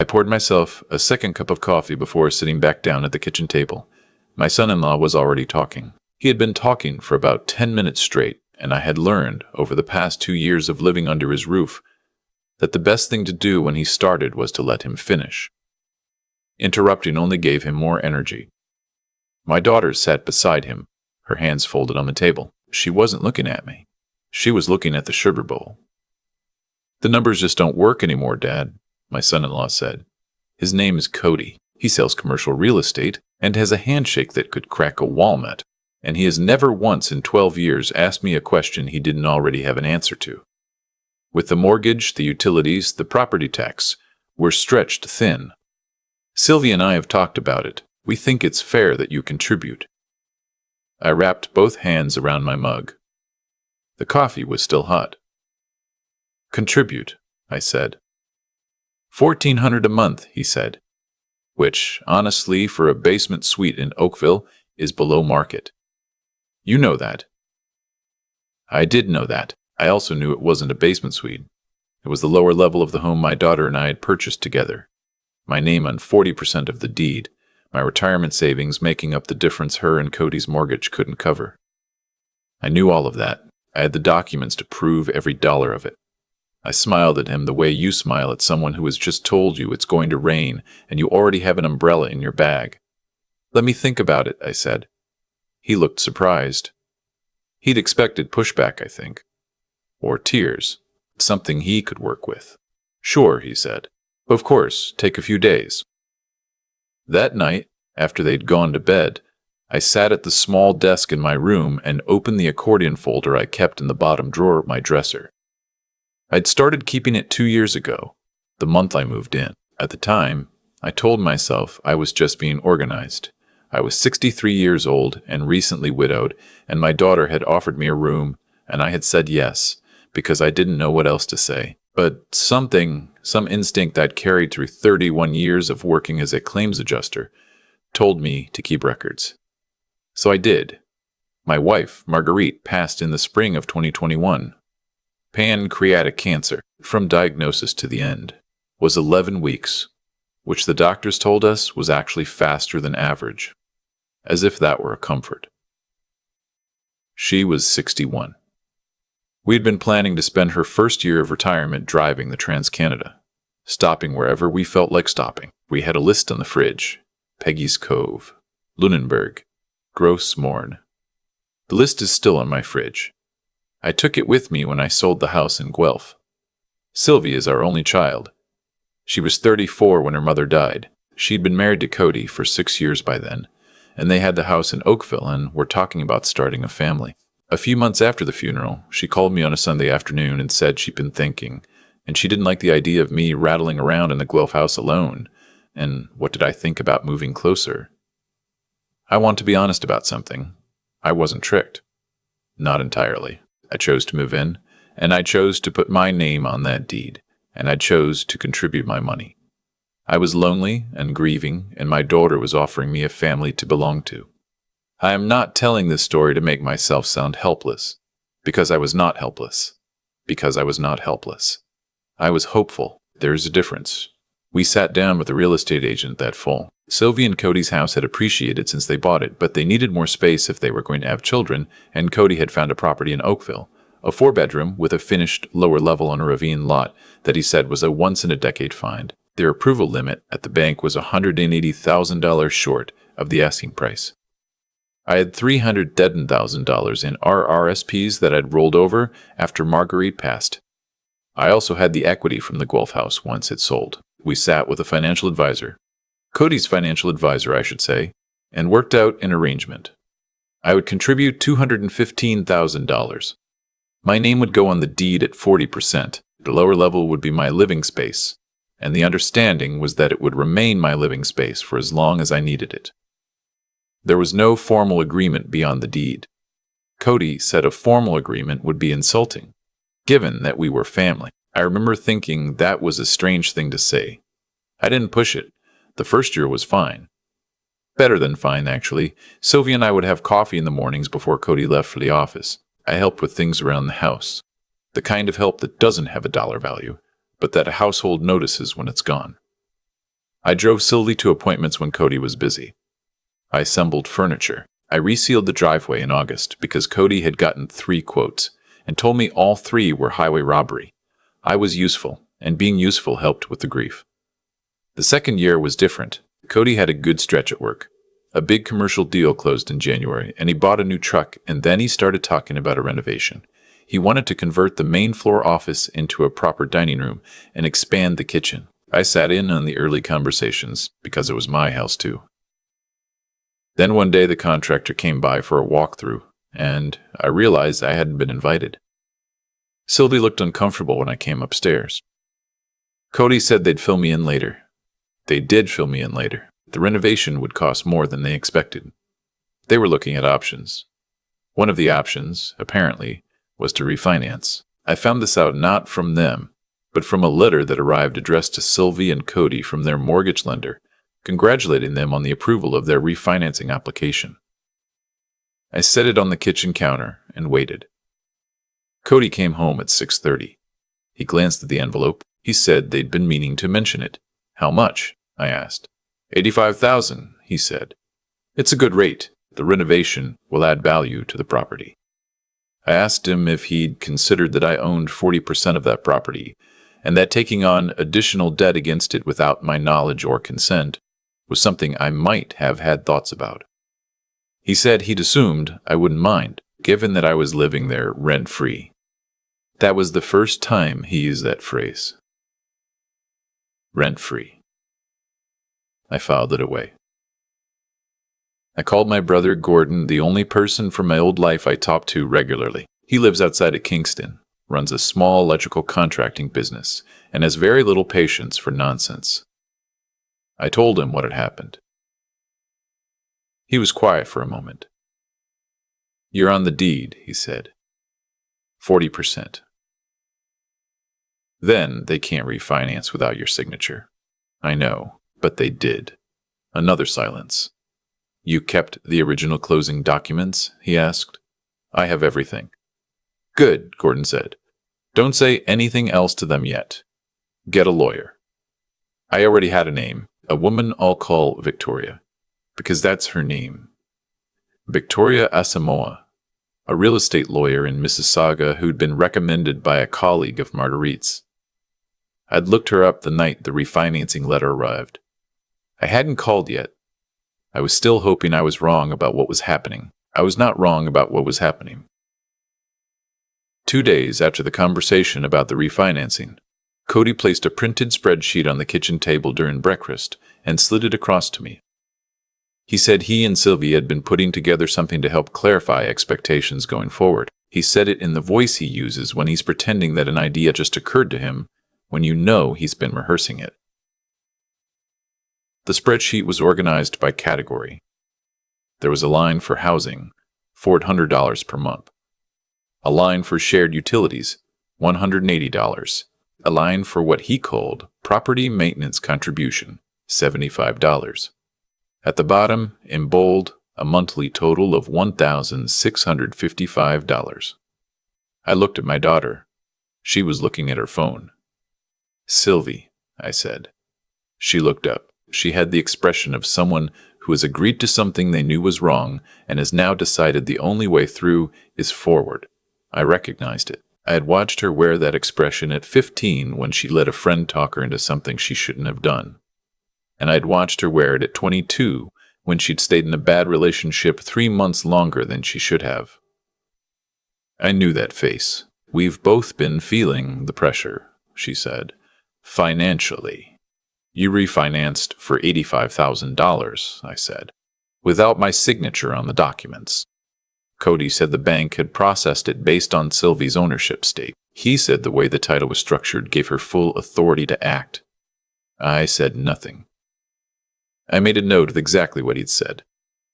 poured myself a second cup of coffee before sitting back down at the kitchen table. My son-in-law was already talking. He had been talking for about 10 minutes straight, and I had learned, over the past 2 years of living under his roof, that the best thing to do when he started was to let him finish. Interrupting only gave him more energy. My daughter sat beside him, her hands folded on the table. She wasn't looking at me. She was looking at the sugar bowl. "The numbers just don't work anymore, Dad," my son-in-law said. "His name is Cody. He sells commercial real estate and has a handshake that could crack a walnut, and he has never once in 12 years asked me a question he didn't already have an answer to. With the mortgage, the utilities, the property tax, we're stretched thin. Sylvia and I have talked about it. We think it's fair that you contribute." I wrapped both hands around my mug. The coffee was still hot. "Contribute," I said. $1,400 a month, he said, which, honestly, for a basement suite in Oakville, is below market. You know that. I did know that. I also knew it wasn't a basement suite. It was the lower level of the home my daughter and I had purchased together. My name on 40% of the deed, my retirement savings making up the difference her and Cody's mortgage couldn't cover. I knew all of that. I had the documents to prove every dollar of it. I smiled at him the way you smile at someone who has just told you it's going to rain and you already have an umbrella in your bag. "Let me think about it," I said. He looked surprised. He'd expected pushback, I think. Or tears. Something he could work with. "Sure," he said. "Of course, take a few days." That night, after they'd gone to bed, I sat at the small desk in my room and opened the accordion folder I kept in the bottom drawer of my dresser. I'd started keeping it 2 years ago, the month I moved in. At the time, I told myself I was just being organized. I was 63 years old and recently widowed, and my daughter had offered me a room, and I had said yes, because I didn't know what else to say. But some instinct I'd carried through 31 years of working as a claims adjuster, told me to keep records. So I did. My wife, Marguerite, passed in the spring of 2021. Pancreatic cancer, from diagnosis to the end, was 11 weeks, which the doctors told us was actually faster than average, as if that were a comfort. She was 61. We'd been planning to spend her first year of retirement driving the Trans-Canada, stopping wherever we felt like stopping. We had a list on the fridge: Peggy's Cove, Lunenburg, Gross Morn. The list is still on my fridge. I took it with me when I sold the house in Guelph. Sylvie is our only child. She was 34 when her mother died. She'd been married to Cody for 6 years by then, and they had the house in Oakville and were talking about starting a family. A few months after the funeral, she called me on a Sunday afternoon and said she'd been thinking, and she didn't like the idea of me rattling around in the Guelph house alone, and what did I think about moving closer? I want to be honest about something. I wasn't tricked. Not entirely. I chose to move in, and I chose to put my name on that deed, and I chose to contribute my money. I was lonely and grieving, and my daughter was offering me a family to belong to. I am not telling this story to make myself sound helpless, because I was not helpless. Because I was not helpless. I was hopeful. There is a difference. We sat down with a real estate agent that fall. Sylvie and Cody's house had appreciated since they bought it, but they needed more space if they were going to have children, and Cody had found a property in Oakville, a 4-bedroom with a finished lower level on a ravine lot that he said was a once-in-a-decade find. Their approval limit at the bank was $180,000 short of the asking price. I had $310,000 in RRSPs that I'd rolled over after Marguerite passed. I also had the equity from the Guelph house once it sold. We sat with a financial advisor, Cody's financial advisor, I should say, and worked out an arrangement. I would contribute $215,000. My name would go on the deed at 40%. The lower level would be my living space, and the understanding was that it would remain my living space for as long as I needed it. There was no formal agreement beyond the deed. Cody said a formal agreement would be insulting, given that we were family. I remember thinking that was a strange thing to say. I didn't push it. The first year was fine. Better than fine, actually. Sylvia and I would have coffee in the mornings before Cody left for the office. I helped with things around the house. The kind of help that doesn't have a dollar value, but that a household notices when it's gone. I drove Sylvie to appointments when Cody was busy. I assembled furniture. I resealed the driveway in August because Cody had gotten 3 quotes and told me all 3 were highway robbery. I was useful, and being useful helped with the grief. The second year was different. Cody had a good stretch at work. A big commercial deal closed in January, and he bought a new truck, and then he started talking about a renovation. He wanted to convert the main floor office into a proper dining room and expand the kitchen. I sat in on the early conversations because it was my house too. Then one day the contractor came by for a walkthrough, and I realized I hadn't been invited. Sylvie looked uncomfortable when I came upstairs. Cody said they'd fill me in later. They did fill me in later. The renovation would cost more than they expected. They were looking at options. One of the options, apparently, was to refinance. I found this out not from them, but from a letter that arrived addressed to Sylvie and Cody from their mortgage lender, congratulating them on the approval of their refinancing application. I set it on the kitchen counter and waited. Cody came home at 6:30. He glanced at the envelope. He said they'd been meaning to mention it. How much? I asked. $85,000, he said. It's a good rate. The renovation will add value to the property. I asked him if he'd considered that I owned 40% of that property, and that taking on additional debt against it without my knowledge or consent was something I might have had thoughts about. He said he'd assumed I wouldn't mind, given that I was living there rent-free. That was the first time he used that phrase. Rent-free. I filed it away. I called my brother Gordon, the only person from my old life I talked to regularly. He lives outside of Kingston, runs a small electrical contracting business, and has very little patience for nonsense. I told him what had happened. He was quiet for a moment. You're on the deed, he said. 40%. Then they can't refinance without your signature. I know, but they did. Another silence. You kept the original closing documents? He asked. I have everything. Good, Gordon said. Don't say anything else to them yet. Get a lawyer. I already had a name, a woman I'll call Victoria, because that's her name. Victoria Asamoah, a real estate lawyer in Mississauga who'd been recommended by a colleague of Marguerite's. I'd looked her up the night the refinancing letter arrived. I hadn't called yet. I was still hoping I was wrong about what was happening. I was not wrong about what was happening. 2 days after the conversation about the refinancing, Cody placed a printed spreadsheet on the kitchen table during breakfast and slid it across to me. He said he and Sylvie had been putting together something to help clarify expectations going forward. He said it in the voice he uses when he's pretending that an idea just occurred to him when you know he's been rehearsing it. The spreadsheet was organized by category. There was a line for housing, $400 per month. A line for shared utilities, $180. A line for what he called property maintenance contribution, $75. At the bottom, in bold, a monthly total of $1,655. I looked at my daughter. She was looking at her phone. Sylvie, I said. She looked up. She had the expression of someone who has agreed to something they knew was wrong and has now decided the only way through is forward. I recognized it. I had watched her wear that expression at 15 when she let a friend talk her into something she shouldn't have done. And I'd watched her wear it at 22 when she'd stayed in a bad relationship 3 months longer than she should have. I knew that face. We've both been feeling the pressure, she said. Financially. You refinanced for $85,000, I said, without my signature on the documents. Cody said the bank had processed it based on Sylvie's ownership stake. He said the way the title was structured gave her full authority to act. I said nothing. I made a note of exactly what he'd said,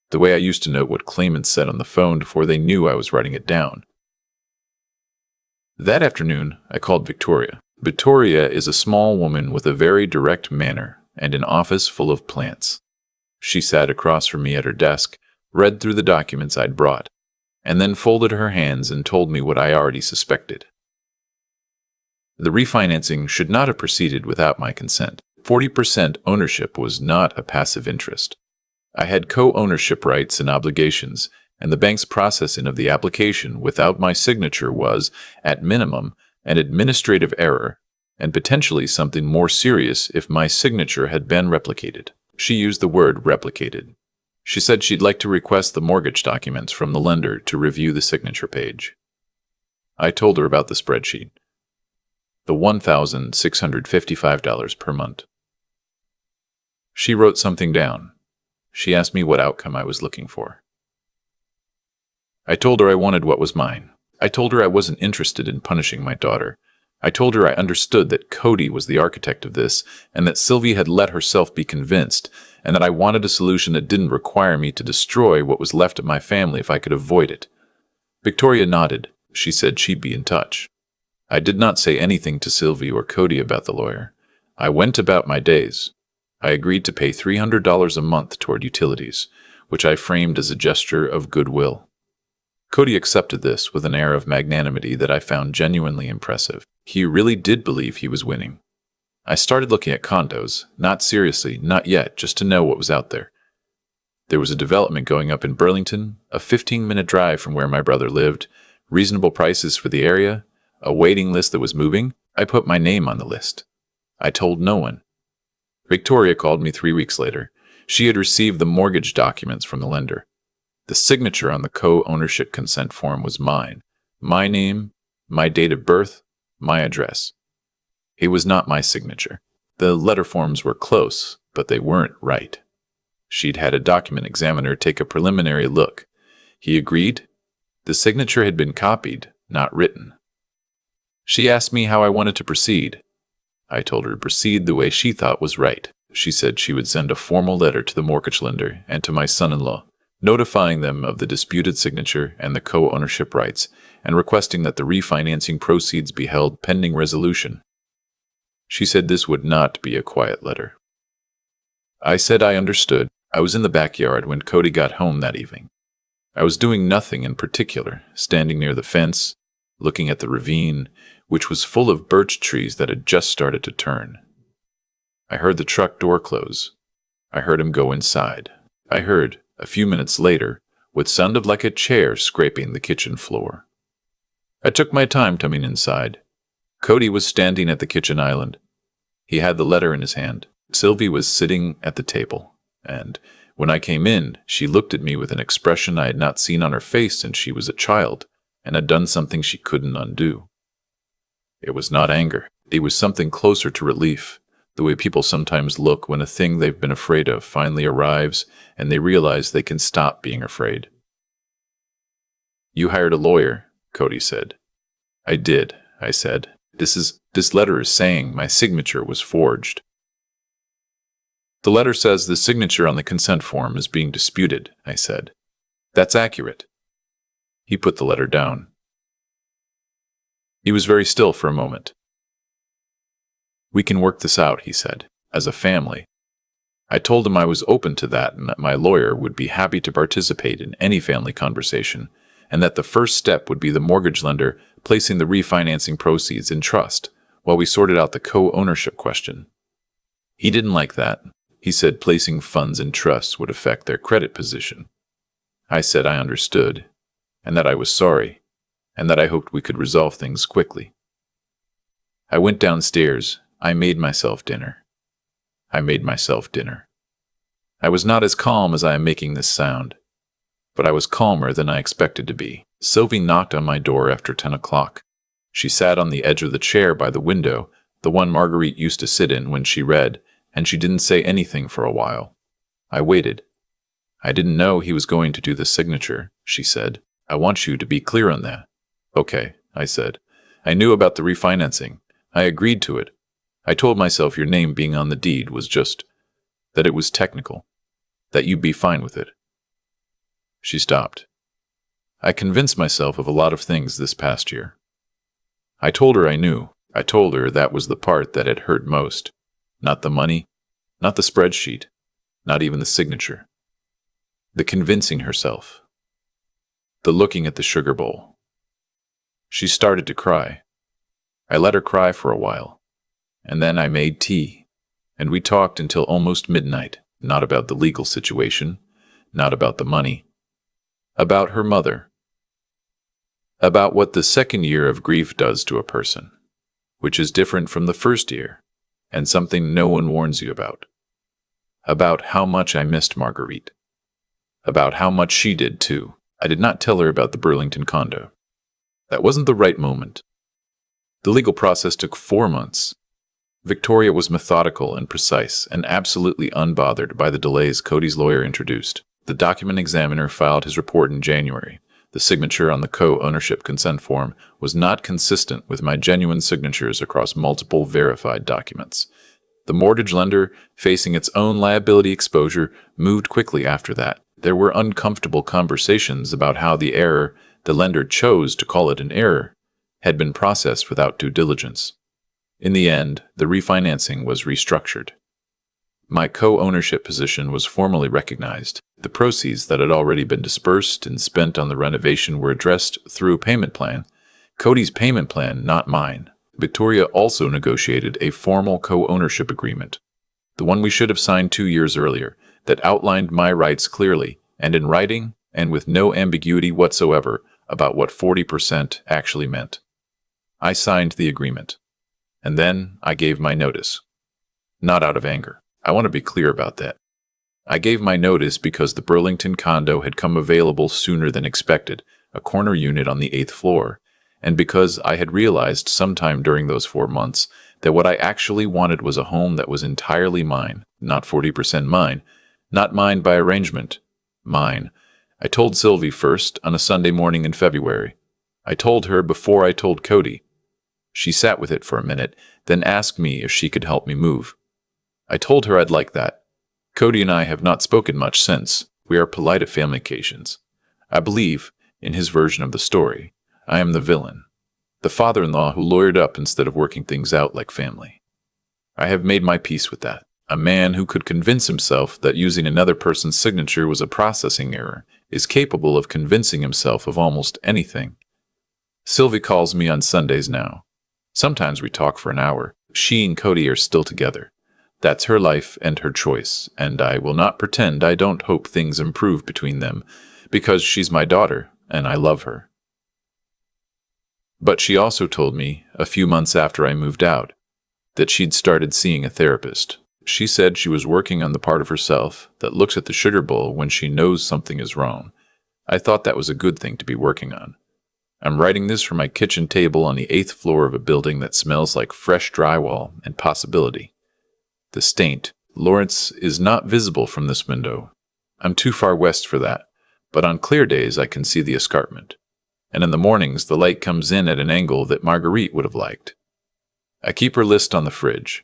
the way I used to note what claimants said on the phone before they knew I was writing it down. That afternoon, I called Victoria. Victoria is a small woman with a very direct manner and an office full of plants. She sat across from me at her desk, read through the documents I'd brought, and then folded her hands and told me what I already suspected. The refinancing should not have proceeded without my consent. 40% ownership was not a passive interest. I had co-ownership rights and obligations, and the bank's processing of the application without my signature was, at minimum, an administrative error, and potentially something more serious if my signature had been replicated. She used the word replicated. She said she'd like to request the mortgage documents from the lender to review the signature page. I told her about the spreadsheet. The $1,655 per month. She wrote something down. She asked me what outcome I was looking for. I told her I wanted what was mine. I told her I wasn't interested in punishing my daughter. I told her I understood that Cody was the architect of this, and that Sylvie had let herself be convinced, and that I wanted a solution that didn't require me to destroy what was left of my family if I could avoid it. Victoria nodded. She said she'd be in touch. I did not say anything to Sylvie or Cody about the lawyer. I went about my days. I agreed to pay $300 a month toward utilities, which I framed as a gesture of goodwill. Cody accepted this with an air of magnanimity that I found genuinely impressive. He really did believe he was winning. I started looking at condos, not seriously, not yet, just to know what was out there. There was a development going up in Burlington, a 15-minute drive from where my brother lived, reasonable prices for the area, a waiting list that was moving. I put my name on the list. I told no one. Victoria called me 3 weeks later. She had received the mortgage documents from the lender. The signature on the co-ownership consent form was mine. My name, my date of birth, my address. It was not my signature. The letter forms were close, but they weren't right. She'd had a document examiner take a preliminary look. He agreed. The signature had been copied, not written. She asked me how I wanted to proceed. I told her to proceed the way she thought was right. She said she would send a formal letter to the mortgage lender and to my son-in-law, notifying them of the disputed signature and the co-ownership rights, and requesting that the refinancing proceeds be held pending resolution. She said this would not be a quiet letter. I said I understood. I was in the backyard when Cody got home that evening. I was doing nothing in particular, standing near the fence, looking at the ravine, which was full of birch trees that had just started to turn. I heard the truck door close. I heard him go inside. I heard, a few minutes later, what sounded like a chair scraping the kitchen floor. I took my time coming inside. Cody was standing at the kitchen island. He had the letter in his hand. Sylvie was sitting at the table, and when I came in, she looked at me with an expression I had not seen on her face since she was a child, and had done something she couldn't undo. It was not anger. It was something closer to relief, the way people sometimes look when a thing they've been afraid of finally arrives and they realize they can stop being afraid. "You hired a lawyer," Cody said. "I did," I said. This letter is saying my signature was forged." "The letter says the signature on the consent form is being disputed," I said. "That's accurate." He put the letter down. He was very still for a moment. "We can work this out," he said, "as a family." I told him I was open to that and that my lawyer would be happy to participate in any family conversation, and that the first step would be the mortgage lender placing the refinancing proceeds in trust while we sorted out the co-ownership question. He didn't like that. He said placing funds in trusts would affect their credit position. I said I understood, and that I was sorry, and that I hoped we could resolve things quickly. I went downstairs. I made myself dinner. I was not as calm as I am making this sound, but I was calmer than I expected to be. Sylvie knocked on my door after 10 o'clock. She sat on the edge of the chair by the window, the one Marguerite used to sit in when she read, and she didn't say anything for a while. I waited. "I didn't know he was going to do the signature," she said. "I want you to be clear on that." "Okay," I said. "I knew about the refinancing. I agreed to it. I told myself your name being on the deed was just that it was technical, that you'd be fine with it." She stopped. I convinced myself of a lot of things this past year. I told her I knew. I told her that was the part that had hurt most. Not the money, not the spreadsheet, not even the signature. The convincing herself. The looking at the sugar bowl. She started to cry. I let her cry for a while, and then I made tea, and we talked until almost midnight, not about the legal situation, not about the money, about her mother, about what the second year of grief does to a person, which is different from the first year, and something no one warns you about how much I missed Marguerite, about how much she did too. I did not tell her about the Burlington condo. That wasn't the right moment. The legal process took 4 months. Victoria was methodical and precise and absolutely unbothered by the delays Cody's lawyer introduced. The document examiner filed his report in January. The signature on the co-ownership consent form was not consistent with my genuine signatures across multiple verified documents. The mortgage lender, facing its own liability exposure, moved quickly after that. There were uncomfortable conversations about how the error, the lender chose to call it an error, had been processed without due diligence. In the end, the refinancing was restructured. My co-ownership position was formally recognized. The proceeds that had already been dispersed and spent on the renovation were addressed through a payment plan. Cody's payment plan, not mine. Victoria also negotiated a formal co-ownership agreement, the one we should have signed 2 years earlier, that outlined my rights clearly and in writing and with no ambiguity whatsoever about what 40% actually meant. I signed the agreement, and then I gave my notice. Not out of anger. I want to be clear about that. I gave my notice because the Burlington condo had come available sooner than expected, a corner unit on the 8th floor, and because I had realized sometime during those 4 months that what I actually wanted was a home that was entirely mine, not 40% mine, not mine by arrangement, mine. I told Sylvie first on a Sunday morning in February. I told her before I told Cody. She sat with it for a minute, then asked me if she could help me move. I told her I'd like that. Cody and I have not spoken much since. We are polite at family occasions. I believe, in his version of the story, I am the villain, the father-in-law who lawyered up instead of working things out like family. I have made my peace with that. A man who could convince himself that using another person's signature was a processing error is capable of convincing himself of almost anything. Sylvie calls me on Sundays now. Sometimes we talk for an hour. She and Cody are still together. That's her life and her choice, and I will not pretend I don't hope things improve between them, because she's my daughter, and I love her. But she also told me, a few months after I moved out, that she'd started seeing a therapist. She said she was working on the part of herself that looks at the sugar bowl when she knows something is wrong. I thought that was a good thing to be working on. I'm writing this from my kitchen table on the 8th floor of a building that smells like fresh drywall and possibility. The Staint, Lawrence, is not visible from this window. I'm too far west for that, but on clear days I can see the escarpment. And in the mornings the light comes in at an angle that Marguerite would have liked. I keep her list on the fridge.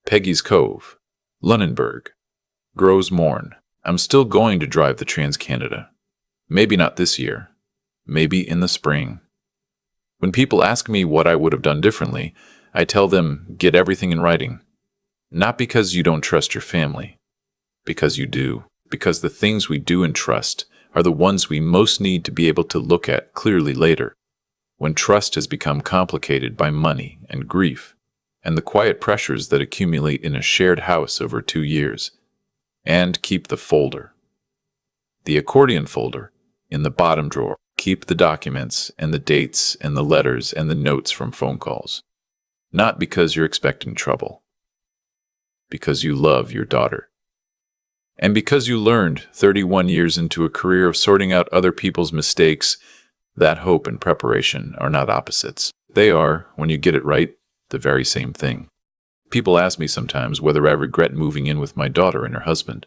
Peggy's Cove, Lunenburg, Grows Morn. I'm still going to drive the Trans-Canada. Maybe not this year. Maybe in the spring. When people ask me what I would have done differently, I tell them, get everything in writing. Not because you don't trust your family. Because you do. Because the things we do and trust are the ones we most need to be able to look at clearly later, when trust has become complicated by money and grief, and the quiet pressures that accumulate in a shared house over 2 years. And keep the folder. The accordion folder, in the bottom drawer. Keep the documents and the dates and the letters and the notes from phone calls. Not because you're expecting trouble. Because you love your daughter. And because you learned 31 years into a career of sorting out other people's mistakes, that hope and preparation are not opposites. They are, when you get it right, the very same thing. People ask me sometimes whether I regret moving in with my daughter and her husband.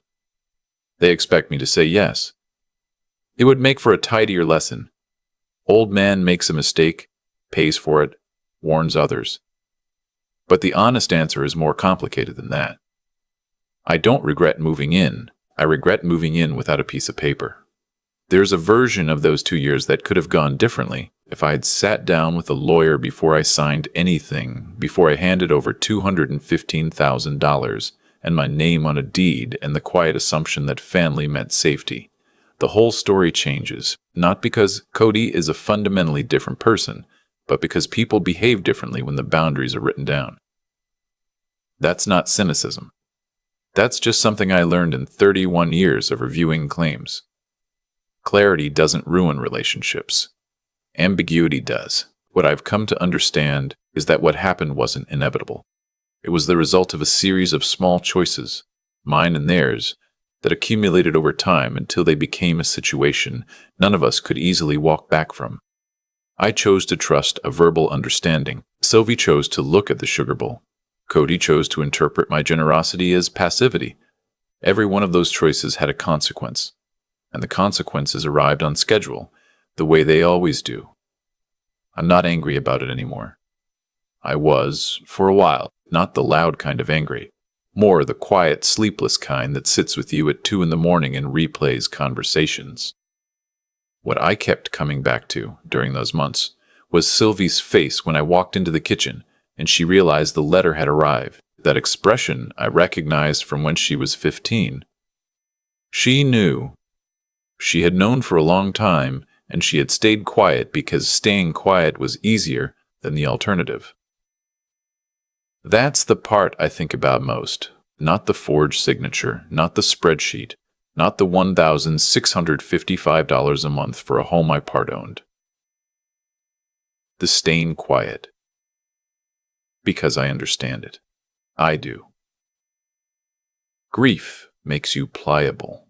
They expect me to say yes. It would make for a tidier lesson. Old man makes a mistake, pays for it, warns others. But the honest answer is more complicated than that. I don't regret moving in. I regret moving in without a piece of paper. There's a version of those 2 years that could have gone differently if I had sat down with a lawyer before I signed anything, before I handed over $215,000 and my name on a deed and the quiet assumption that family meant safety. The whole story changes, not because Cody is a fundamentally different person, but because people behave differently when the boundaries are written down. That's not cynicism. That's just something I learned in 31 years of reviewing claims. Clarity doesn't ruin relationships. Ambiguity does. What I've come to understand is that what happened wasn't inevitable. It was the result of a series of small choices, mine and theirs, that accumulated over time until they became a situation none of us could easily walk back from. I chose to trust a verbal understanding. Sylvie chose to look at the sugar bowl. Cody chose to interpret my generosity as passivity. Every one of those choices had a consequence, and the consequences arrived on schedule, the way they always do. I'm not angry about it anymore. I was, for a while, not the loud kind of angry, more the quiet, sleepless kind that sits with you at 2 in the morning and replays conversations. What I kept coming back to during those months was Sylvie's face when I walked into the kitchen and she realized the letter had arrived. That expression I recognized from when she was 15. She knew. She had known for a long time, and she had stayed quiet because staying quiet was easier than the alternative. That's the part I think about most, not the forged signature, not the spreadsheet, not the $1,655 a month for a home I part-owned. The staying quiet. Because I understand it. I do. Grief makes you pliable.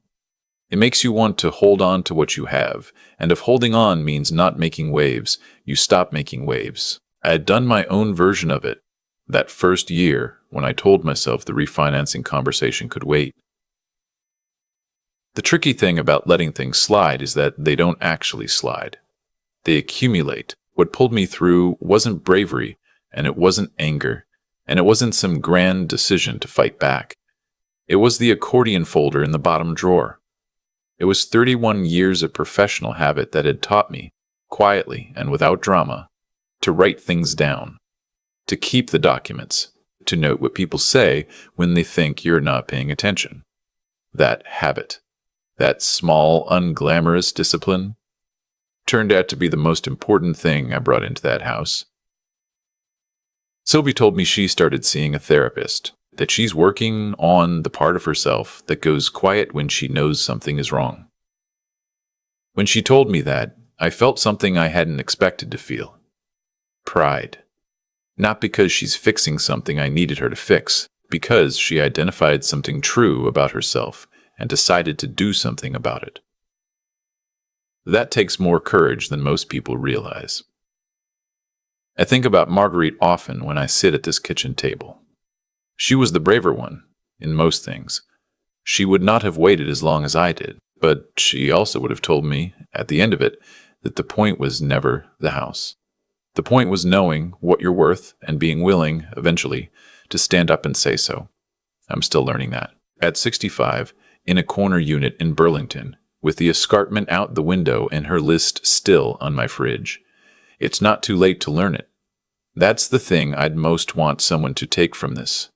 It makes you want to hold on to what you have, and if holding on means not making waves, you stop making waves. I had done my own version of it that first year when I told myself the refinancing conversation could wait. The tricky thing about letting things slide is that they don't actually slide. They accumulate. What pulled me through wasn't bravery, and it wasn't anger, and it wasn't some grand decision to fight back. It was the accordion folder in the bottom drawer. It was 31 years of professional habit that had taught me, quietly and without drama, to write things down, to keep the documents, to note what people say when they think you're not paying attention. That habit, that small, unglamorous discipline, turned out to be the most important thing I brought into that house. Sylvie told me she started seeing a therapist, that she's working on the part of herself that goes quiet when she knows something is wrong. When she told me that, I felt something I hadn't expected to feel. Pride. Not because she's fixing something I needed her to fix, because she identified something true about herself and decided to do something about it. That takes more courage than most people realize. I think about Marguerite often when I sit at this kitchen table. She was the braver one, in most things. She would not have waited as long as I did, but she also would have told me, at the end of it, that the point was never the house. The point was knowing what you're worth and being willing, eventually, to stand up and say so. I'm still learning that. At 65, in a corner unit in Burlington, with the escarpment out the window and her list still on my fridge. It's not too late to learn it. That's the thing I'd most want someone to take from this.